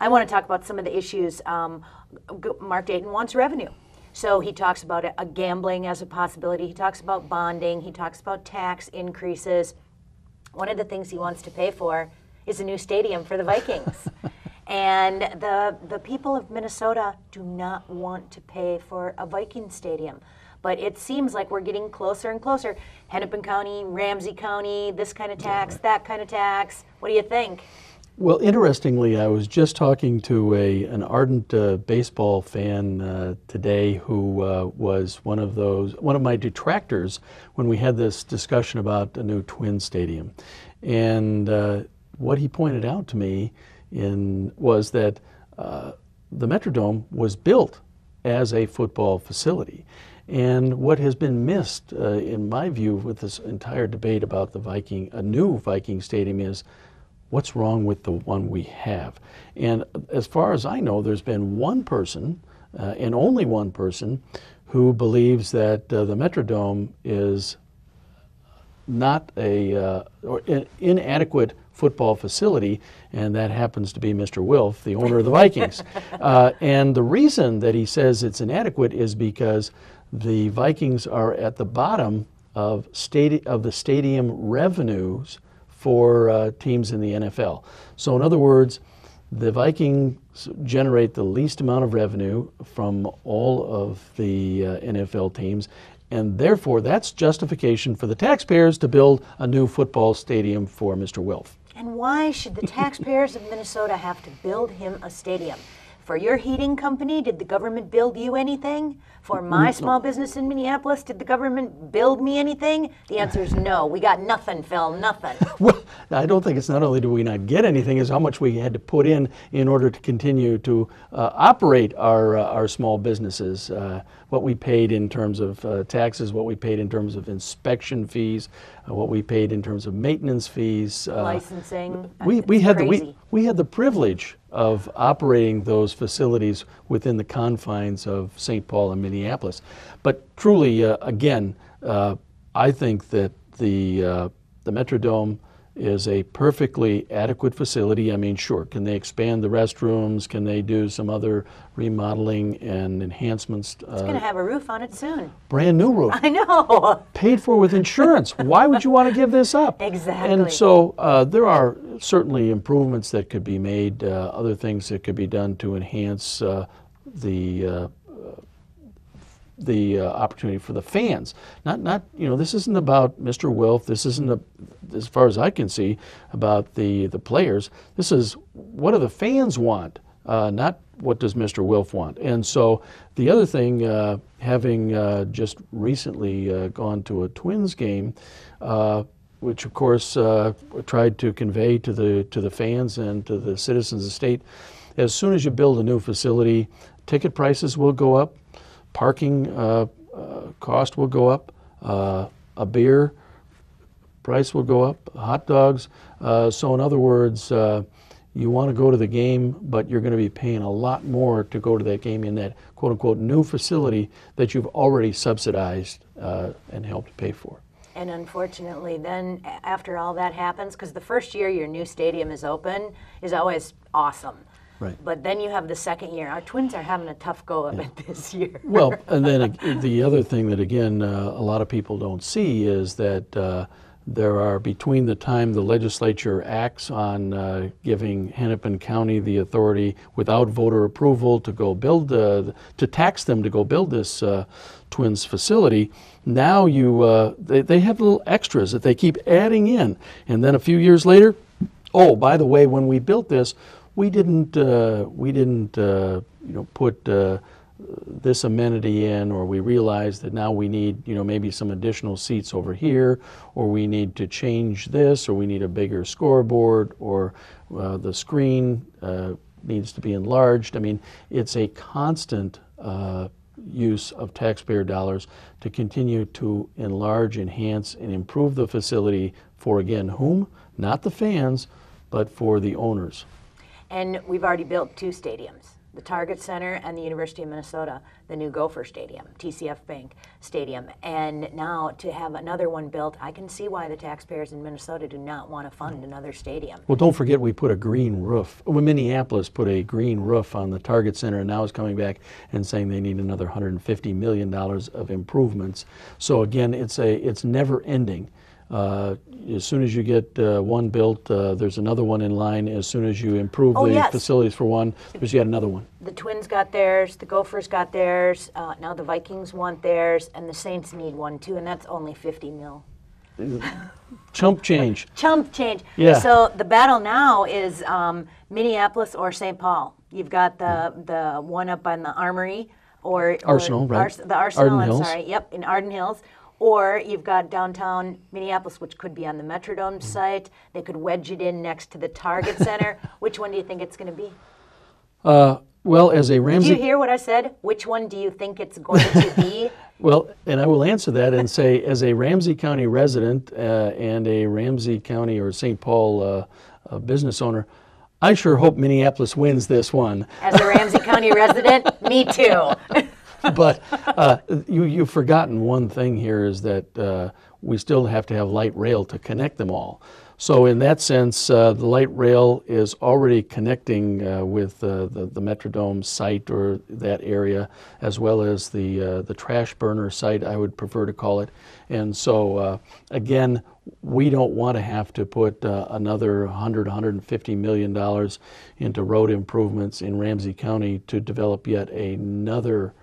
I want to talk about some of the issues. Mark Dayton wants revenue. So he talks about a gambling as a possibility. He talks about bonding. He talks about tax increases. One of the things he wants to pay for is a new stadium for the Vikings. And the people of Minnesota do not want to pay for a Viking stadium. But it seems like we're getting closer and closer. Hennepin County, Ramsey County, this kind of tax, that kind of tax. What do you think? Well, interestingly, I was just talking to an ardent baseball fan today who was one of my detractors when we had this discussion about a new Twins stadium. And what he pointed out to me was that the Metrodome was built as a football facility. And what has been missed, in my view, with this entire debate about a new Viking stadium is what's wrong with the one we have. And as far as I know, there's been one person, and only one person, who believes that the Metrodome is not an inadequate football facility, and that happens to be Mr. Wilf, the owner of the Vikings. And the reason that he says it's inadequate is because the Vikings are at the bottom of the stadium revenues for teams in the NFL. So in other words, the Vikings generate the least amount of revenue from all of the NFL teams, and therefore that's justification for the taxpayers to build a new football stadium for Mr. Wilf. And why should the taxpayers of Minnesota have to build him a stadium? For your heating company, did the government build you anything? For my small business in Minneapolis, did the government build me anything? The answer is no. We got nothing, Phil, nothing. Well, I don't think it's not only do we not get anything, it's how much we had to put in order to continue to operate our small businesses. What we paid in terms of taxes, what we paid in terms of inspection fees, what we paid in terms of maintenance fees. Licensing. We had the privilege of operating those facilities within the confines of St. Paul and Minneapolis. But truly, again, I think that the Metrodome is a perfectly adequate facility. I mean, sure, can they expand the restrooms? Can they do some other remodeling and enhancements? It's going to have a roof on it soon. Brand new roof. I know. Paid for with insurance. Why would you want to give this up? Exactly. And so there are certainly improvements that could be made, other things that could be done to enhance the opportunity for the fans. Not this isn't about Mr. Wilf. This isn't, as far as I can see, about the players. This is what do the fans want, not what does Mr. Wilf want. And so the other thing, having just recently gone to a Twins game, which of course tried to convey to the fans and to the citizens of the state, as soon as you build a new facility, ticket prices will go up. Parking cost will go up, a beer price will go up, hot dogs. So in other words, you want to go to the game, but you're going to be paying a lot more to go to that game in that quote-unquote new facility that you've already subsidized and helped pay for. And unfortunately, then after all that happens, because the first year your new stadium is open is always awesome. Right. But then you have the second year. Our Twins are having a tough go of it this year. Well, and then the other thing that, again, a lot of people don't see is that there are, between the time the legislature acts on giving Hennepin County the authority without voter approval to go build, to tax them to go build this Twins facility, now they have little extras that they keep adding in. And then a few years later, oh, by the way, when we built this, we didn't put this amenity in, or we realized that now we need maybe some additional seats over here, or we need to change this, or we need a bigger scoreboard, or the screen needs to be enlarged. I mean, it's a constant use of taxpayer dollars to continue to enlarge, enhance, and improve the facility for, again, whom? Not the fans, but for the owners. And we've already built 2 stadiums. the Target Center and the University of Minnesota, the new Gopher Stadium, TCF Bank Stadium. And now to have another one built, I can see why the taxpayers in Minnesota do not want to fund another stadium. Well, don't forget we put a green roof. Well, Minneapolis put a green roof on the Target Center, and now is coming back and saying they need another $150 million of improvements. So again, it's never ending. As soon as you get one built, there's another one in line. As soon as you improve the facilities for one, there's yet another one. The Twins got theirs, the Gophers got theirs, now the Vikings want theirs, and the Saints need one too, and that's only 50 mil. Chump change. Chump change. Yeah. So the battle now is Minneapolis or St. Paul. You've got the one up on the Armory or Arsenal, right? The Arsenal. Arden I'm Hills. sorry. Yep, in Arden Hills. Or you've got downtown Minneapolis, which could be on the Metrodome site. They could wedge it in next to the Target Center. Which one do you think it's going to be? Well, as a Ramsey... Did you hear what I said? Which one do you think it's going to be? Well, and I will answer that and say, as a Ramsey County resident and a Ramsey County or St. Paul business owner, I sure hope Minneapolis wins this one. As a Ramsey County resident, me too. But you've forgotten one thing here is that we still have to have light rail to connect them all. So in that sense, the light rail is already connecting with the Metrodome site or that area, as well as the trash burner site, I would prefer to call it. And so again, we don't want to have to put another $150 million into road improvements in Ramsey County to develop yet another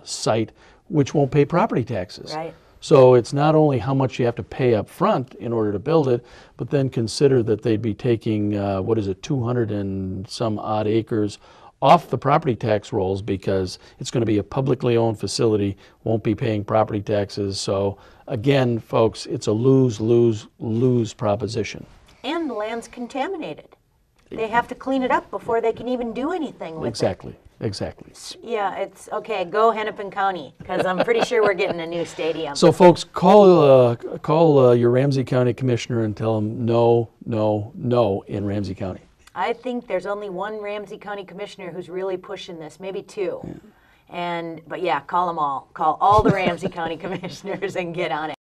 site which won't pay property taxes. Right. So it's not only how much you have to pay up front in order to build it, but then consider that they'd be taking, 200 and some odd acres off the property tax rolls because it's going to be a publicly owned facility, won't be paying property taxes. So again, folks, it's a lose, lose, lose proposition. And the land's contaminated. They have to clean it up before they can even do anything with it. Exactly. Yeah, it's okay. Go Hennepin County, because I'm pretty sure we're getting a new stadium. So, folks, call your Ramsey County commissioner and tell them no, no, no in Ramsey County. I think there's only one Ramsey County commissioner who's really pushing this, maybe two. Yeah. But yeah, call them all. Call all the Ramsey County commissioners and get on it.